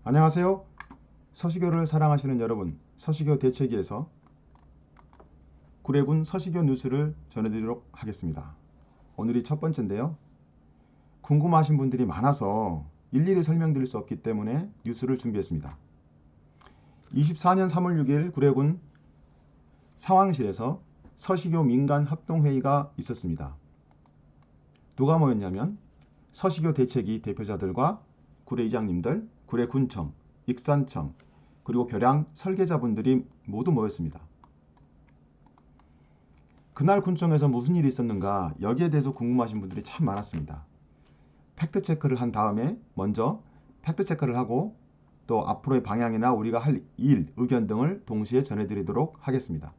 안녕하세요. 서시교를 사랑하시는 여러분, 서시교 대책위에서 구례군 서시교 뉴스를 전해드리도록 하겠습니다. 오늘이 첫 번째인데요. 궁금하신 분들이 많아서 일일이 설명드릴 수 없기 때문에 뉴스를 준비했습니다. 24년 3월 6일 구례군 상황실에서 서시교 민간 합동회의가 있었습니다. 누가 모였냐면 서시교 대책위 대표자들과 구례이장님들, 구례군청, 익산청, 그리고 교량 설계자분들이 모두 모였습니다. 그날 군청에서 무슨 일이 있었는가 여기에 대해서 궁금하신 분들이 참 많았습니다. 팩트체크를 한 다음에 먼저 팩트체크를 하고 또 앞으로의 방향이나 우리가 할 일, 의견 등을 동시에 전해드리도록 하겠습니다.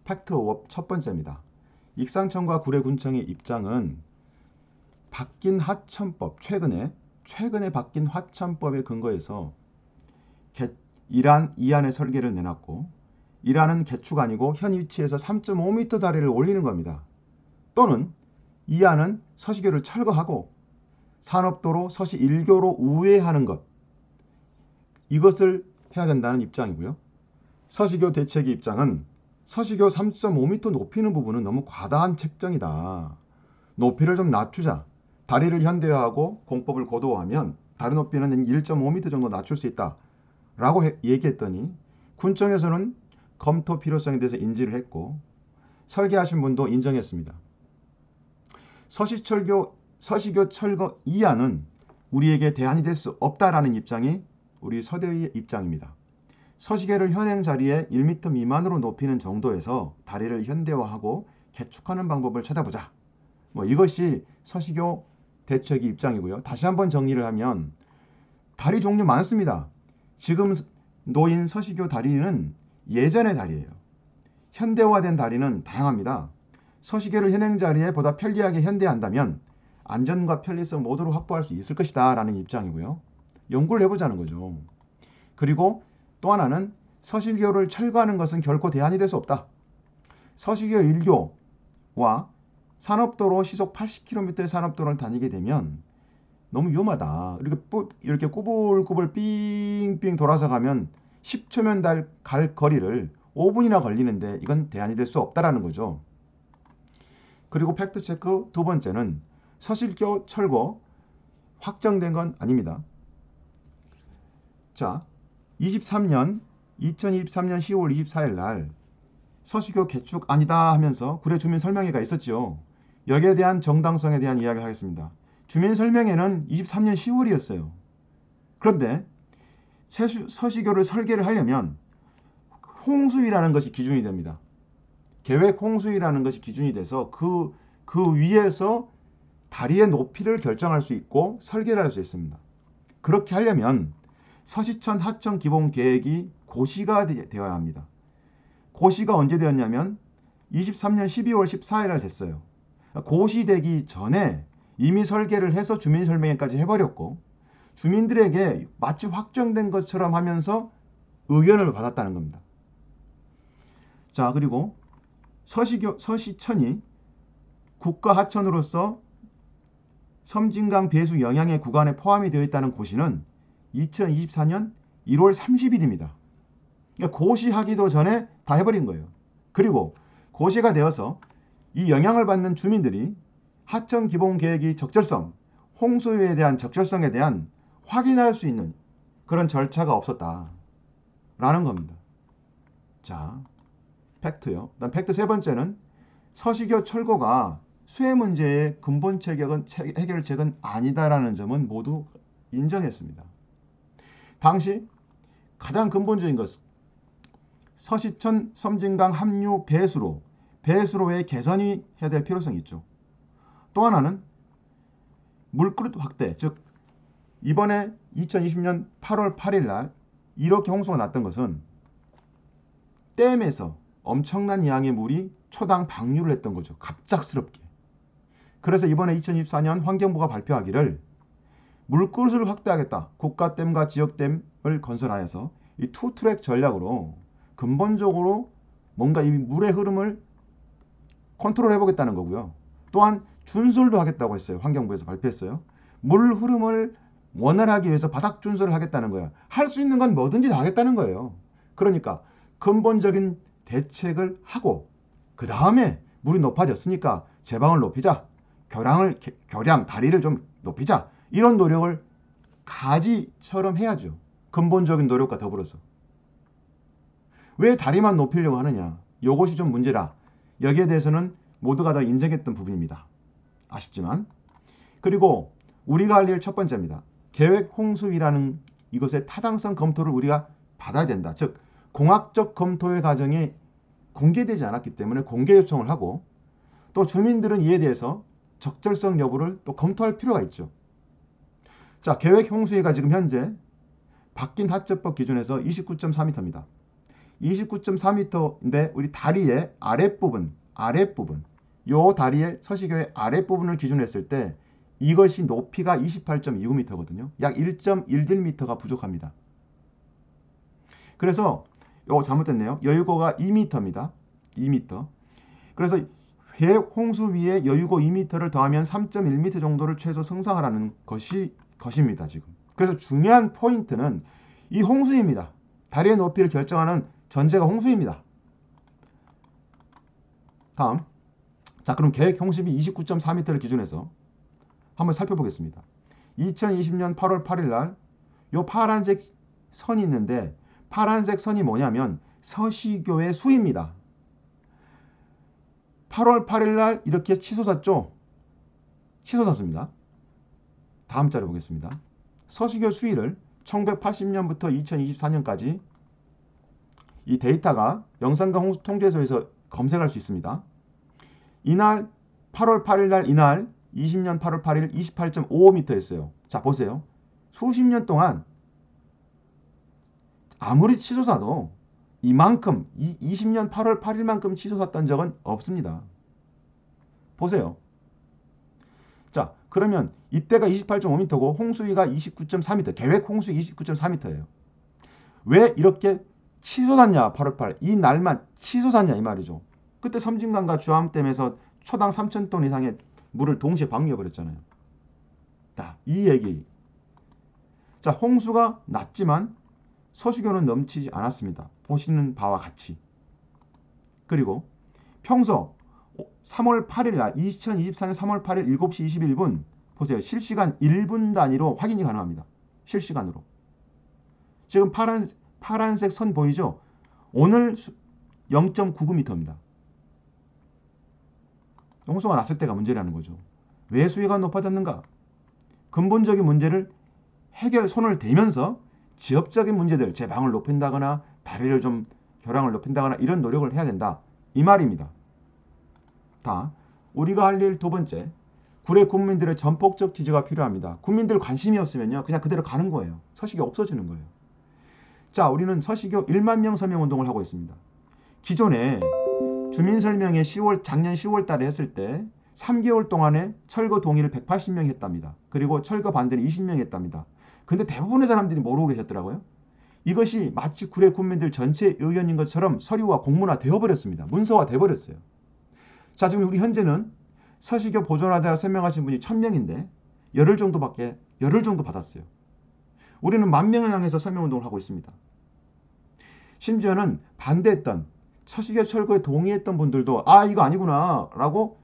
팩트 첫 번째입니다. 익산청과 구례군청의 입장은 바뀐 하천법, 최근에 바뀐 하천법에 근거해서 이안의 설계를 내놨고, 이안은 개축 아니고 현 위치에서 3.5m 다리를 올리는 겁니다. 또는 이안은 서시교를 철거하고 산업도로 서시 1교로 우회하는 것, 이것을 해야 된다는 입장이고요. 서시교 대책의 입장은 서시교 3.5m 높이는 부분은 너무 과다한 책정이다. 높이를 좀 낮추자. 다리를 현대화하고 공법을 고도화하면 다리 높이는 1.5m 정도 낮출 수 있다 라고 얘기했더니 군청에서는 검토 필요성에 대해서 인지를 했고 설계하신 분도 인정했습니다. 서시교 철거 이안은 우리에게 대안이 될 수 없다라는 입장이 우리 서대의 입장입니다. 서시계를 현행 자리에 1m 미만으로 높이는 정도에서 다리를 현대화하고 개축하는 방법을 찾아보자. 이것이 서시교 대책의 입장이고요. 다시 한번 정리를 하면 다리 종류 많습니다. 지금 놓인 서시교 다리는 예전의 다리예요. 현대화된 다리는 다양합니다. 서시계를 현행 자리에 보다 편리하게 현대한다면 안전과 편리성 모두를 확보할 수 있을 것이다 라는 입장이고요. 연구를 해보자는 거죠. 그리고 또 하나는 서시교를 철거하는 것은 결코 대안이 될 수 없다. 서시교 1교와 산업도로 시속 80km의 산업도로를 다니게 되면 너무 위험하다. 이렇게 꾸불꾸불 삥삥 돌아서 가면 10초면 갈 거리를 5분이나 걸리는데 이건 대안이 될 수 없다라는 거죠. 그리고 팩트체크 두 번째는 서시교 철거 확정된 건 아닙니다. 자, 2023년 10월 24일 날 서시교 개축 아니다 하면서 구례 주민 설명회가 있었죠. 여기에 대한 정당성에 대한 이야기를 하겠습니다. 주민 설명회는 23년 10월이었어요. 그런데 서시교를 설계를 하려면 홍수위라는 것이 기준이 됩니다. 계획 홍수위라는 것이 기준이 돼서 그 위에서 다리의 높이를 결정할 수 있고 설계를 할 수 있습니다. 그렇게 하려면 서시천 하천 기본 계획이 고시가 되어야 합니다. 고시가 언제 되었냐면 23년 12월 14일 날 됐어요. 고시되기 전에 이미 설계를 해서 주민 설명회까지 해버렸고 주민들에게 마치 확정된 것처럼 하면서 의견을 받았다는 겁니다. 자, 그리고 서시천이 국가하천으로서 섬진강 배수 영향의 구간에 포함이 되어 있다는 고시는 2024년 1월 30일입니다. 그러니까 고시하기도 전에 다 해버린 거예요. 그리고 고시가 되어서 이 영향을 받는 주민들이 하천 기본 계획이 적절성, 홍수에 대한 적절성에 대한 확인할 수 있는 그런 절차가 없었다라는 겁니다. 자, 팩트요. 그다음 팩트 세 번째는 서시교 철거가 수해 문제의 근본 해결책은 아니다라는 점은 모두 인정했습니다. 당시 가장 근본적인 것은 서시천 섬진강 합류 배수로의 개선이 해야 될 필요성이 있죠. 또 하나는 물그릇 확대, 즉 이번에 2020년 8월 8일 날 이렇게 홍수가 났던 것은 댐에서 엄청난 양의 물이 초당 방류를 했던 거죠. 갑작스럽게. 그래서 이번에 2024년 환경부가 발표하기를 물그릇을 확대하겠다. 국가댐과 지역댐을 건설하여서 이 투트랙 전략으로 근본적으로 뭔가 이 물의 흐름을 컨트롤해 보겠다는 거고요. 또한 준설도 하겠다고 했어요. 환경부에서 발표했어요. 물 흐름을 원활하기 위해서 바닥 준설을 하겠다는 거야. 할 수 있는 건 뭐든지 다 하겠다는 거예요. 그러니까 근본적인 대책을 하고 그 다음에 물이 높아졌으니까 제방을 높이자. 교량, 다리를 좀 높이자. 이런 노력을 가지처럼 해야죠. 근본적인 노력과 더불어서. 왜 다리만 높이려고 하느냐? 이것이 좀 문제라. 여기에 대해서는 모두가 다 인정했던 부분입니다. 아쉽지만. 그리고 우리가 할 일 첫 번째입니다. 계획 홍수위라는 이것의 타당성 검토를 우리가 받아야 된다. 즉 공학적 검토의 과정이 공개되지 않았기 때문에 공개 요청을 하고 또 주민들은 이에 대해서 적절성 여부를 또 검토할 필요가 있죠. 자, 계획 홍수위가 지금 현재 바뀐 하천법 기준에서 29.4m입니다. 29.4m인데 우리 다리의 아랫부분, 요 다리의 서시교의 아랫부분을 기준으로 했을 때 이것이 높이가 28.29m거든요. 약 1.11m가 부족합니다. 그래서 이거 잘못됐네요. 여유고가 2m입니다. 2m. 그래서 계획 홍수 위에 여유고 2m를 더하면 3.1m 정도를 최소 성상하라는 것입니다. 지금. 그래서 중요한 포인트는 이 홍수입니다. 다리의 높이를 결정하는 전제가 홍수입니다. 다음. 자, 그럼 계획 홍수비 29.4m를 기준해서 한번 살펴보겠습니다. 2020년 8월 8일 날 요 파란색 선이 있는데 파란색 선이 뭐냐면 서시교의 수입니다. 8월 8일 날 이렇게 치솟았죠? 치솟았습니다. 다음 자료 보겠습니다. 서시교 수위를 1980년부터 2024년까지 이 데이터가 영산강 홍수 통제소에서 검색할 수 있습니다. 이날 8월 8일 날 이날 20년 8월 8일 28.55m였어요. 자, 보세요. 수십 년 동안 아무리 치솟아도 이만큼 20년 8월 8일만큼 치솟았던 적은 없습니다. 보세요. 자, 그러면 이때가 28.5m고 홍수위가 29.4m, 계획 홍수위 29.4m예요. 왜 이렇게 치솟았냐? 8월 8일. 이 날만 치솟았냐 이 말이죠. 그때 섬진강과 주암댐에서 초당 3,000톤 이상의 물을 동시에 방류해버렸잖아요. 자, 이 얘기. 자, 홍수가 났지만 서시교는 넘치지 않았습니다. 보시는 바와 같이. 그리고 평소 3월 8일 날 2024년 3월 8일 7시 21분 보세요. 실시간 1분 단위로 확인이 가능합니다. 실시간으로. 지금 파란색 선 보이죠? 오늘 0.99m입니다. 홍수가 났을 때가 문제라는 거죠. 왜 수위가 높아졌는가? 근본적인 문제를 손을 대면서 지역적인 문제들, 제방을 높인다거나 다리를 좀 교량을 높인다거나 이런 노력을 해야 된다. 이 말입니다. 다 우리가 할 일 두 번째, 구례 국민들의 전폭적 지지가 필요합니다. 국민들 관심이 없으면요, 그냥 그대로 가는 거예요. 서식이 없어지는 거예요. 자, 우리는 서식교 1만 명 서명 운동을 하고 있습니다. 기존에 주민 설명회 작년 10월 달에 했을 때 3개월 동안에 철거 동의를 180명이 했답니다. 그리고 철거 반대를 20명이 했답니다. 근데 대부분의 사람들이 모르고 계셨더라고요. 이것이 마치 구례 국민들 전체 의견인 것처럼 서류와 공문화 되어버렸습니다. 문서화 되어버렸어요. 자, 지금 우리 현재는 서시교 보존하자 설명하신 분이 1000명인데 열흘 정도 받았어요. 우리는 10,000명을 향해서 설명운동을 하고 있습니다. 심지어는 반대했던 서시교 철거에 동의했던 분들도 이거 아니구나 라고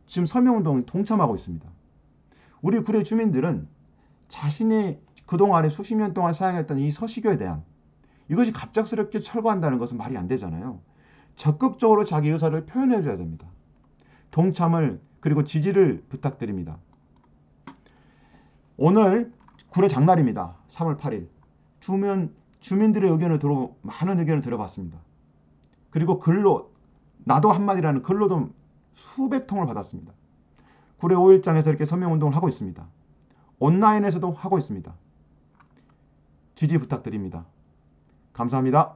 지금 설명운동에 동참하고 있습니다. 우리 구례 주민들은 자신이 그동안에 수십 년 동안 사용했던 이 서시교에 대한 이것이 갑작스럽게 철거한다는 것은 말이 안 되잖아요. 적극적으로 자기 의사를 표현해 줘야 됩니다. 동참을 그리고 지지를 부탁드립니다. 오늘 구례 장날입니다. 3월 8일. 주민들의 많은 의견을 들어봤습니다. 그리고 글로 나도 한마디라는 글로도 수백 통을 받았습니다. 구례 5일장에서 이렇게 서명운동을 하고 있습니다. 온라인에서도 하고 있습니다. 지지 부탁드립니다. 감사합니다.